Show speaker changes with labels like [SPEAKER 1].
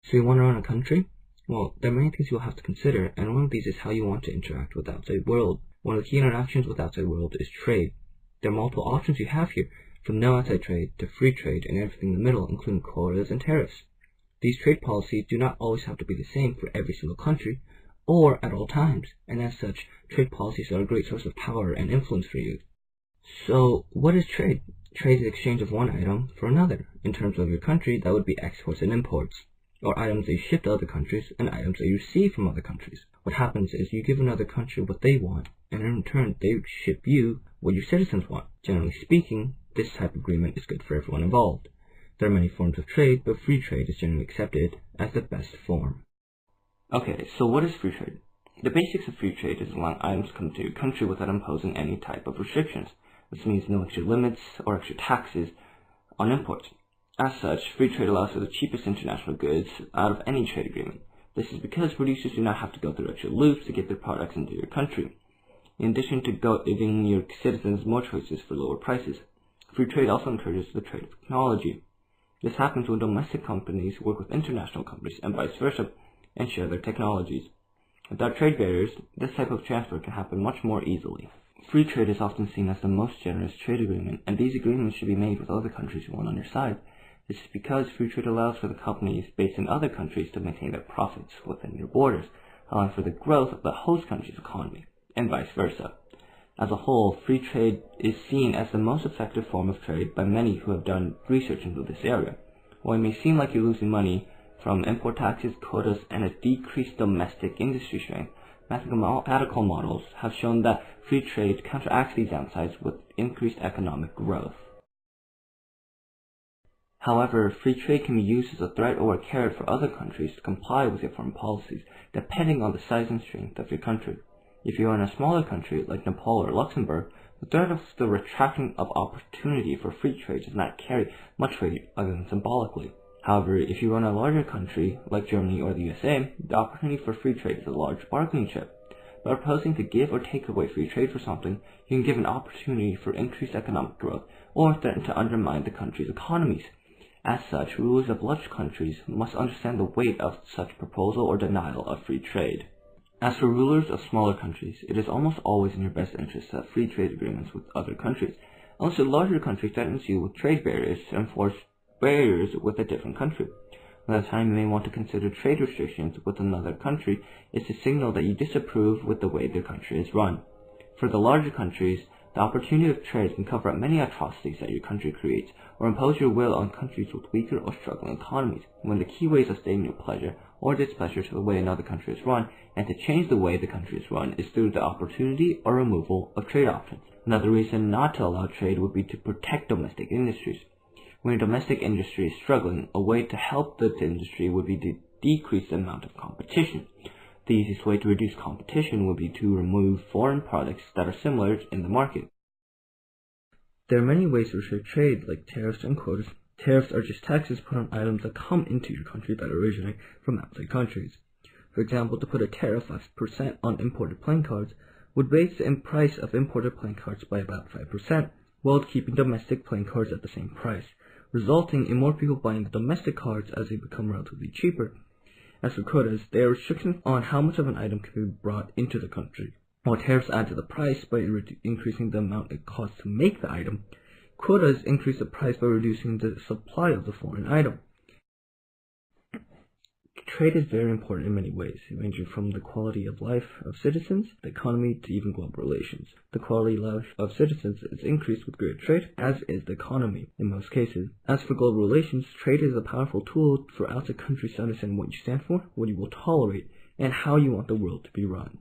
[SPEAKER 1] So you want to run a country? Well, there are many things you'll have to consider, and one of these is how you want to interact with the outside world. One of the key interactions with the outside world is trade. There are multiple options you have here, from no outside trade to free trade and everything in the middle, including quotas and tariffs. These trade policies do not always have to be the same for every single country, or at all times, and as such, trade policies are a great source of power and influence for you. So, what is trade? Trade is the exchange of one item for another. In terms of your country, that would be exports and imports, or items that you ship to other countries and items that you receive from other countries. What happens is you give another country what they want, and in return, they ship you what your citizens want. Generally speaking, this type of agreement is good for everyone involved. There are many forms of trade, but free trade is generally accepted as the best form. Okay, so what is free trade? The basics of free trade is allowing items to come to your country without imposing any type of restrictions. This means no extra limits or extra taxes on imports. As such, free trade allows for the cheapest international goods out of any trade agreement. This is because producers do not have to go through extra loops to get their products into your country. In addition to giving your citizens more choices for lower prices, free trade also encourages the trade of technology. This happens when domestic companies work with international companies and vice versa and share their technologies. Without trade barriers, this type of transfer can happen much more easily. Free trade is often seen as the most generous trade agreement, and these agreements should be made with other countries who want on your side. This is because free trade allows for the companies based in other countries to maintain their profits within your borders, allowing for the growth of the host country's economy, and vice versa. As a whole, free trade is seen as the most effective form of trade by many who have done research into this area. While it may seem like you're losing money from import taxes, quotas, and a decreased domestic industry strength, mathematical models have shown that free trade counteracts these downsides with increased economic growth. However, free trade can be used as a threat or a carrot for other countries to comply with your foreign policies, depending on the size and strength of your country. If you are in a smaller country like Nepal or Luxembourg, the threat of the retraction of opportunity for free trade does not carry much weight other than symbolically. However, if you run a larger country like Germany or the USA, the opportunity for free trade is a large bargaining chip. By proposing to give or take away free trade for something, you can give an opportunity for increased economic growth or threaten to undermine the country's economies. As such, rulers of large countries must understand the weight of such proposal or denial of free trade. As for rulers of smaller countries, it is almost always in your best interest to have free trade agreements with other countries, unless a larger country threatens you with trade barriers to enforce barriers with a different country. Another time you may want to consider trade restrictions with another country is to signal that you disapprove with the way their country is run. For the larger countries, the opportunity of trade can cover up many atrocities that your country creates, or impose your will on countries with weaker or struggling economies, when the key ways of stating your pleasure or displeasure to the way another country is run, and to change the way the country is run, is through the opportunity or removal of trade options. Another reason not to allow trade would be to protect domestic industries. When your domestic industry is struggling, a way to help the industry would be to decrease the amount of competition. The easiest way to reduce competition would be to remove foreign products that are similar in the market. There are many ways to restrict trade, like tariffs and quotas. Tariffs are just taxes put on items that come into your country that originate from outside countries. For example, to put a tariff of 5% on imported playing cards would raise the price of imported playing cards by about 5%, while keeping domestic playing cards at the same price, resulting in more people buying the domestic cards as they become relatively cheaper. As for quotas, they are restrictions on how much of an item can be brought into the country. While tariffs add to the price by increasing the amount it costs to make the item, quotas increase the price by reducing the supply of the foreign item. Trade is very important in many ways, ranging from the quality of life of citizens, the economy, to even global relations. The quality of life of citizens is increased with greater trade, as is the economy in most cases. As for global relations, trade is a powerful tool for outside countries to understand what you stand for, what you will tolerate, and how you want the world to be run.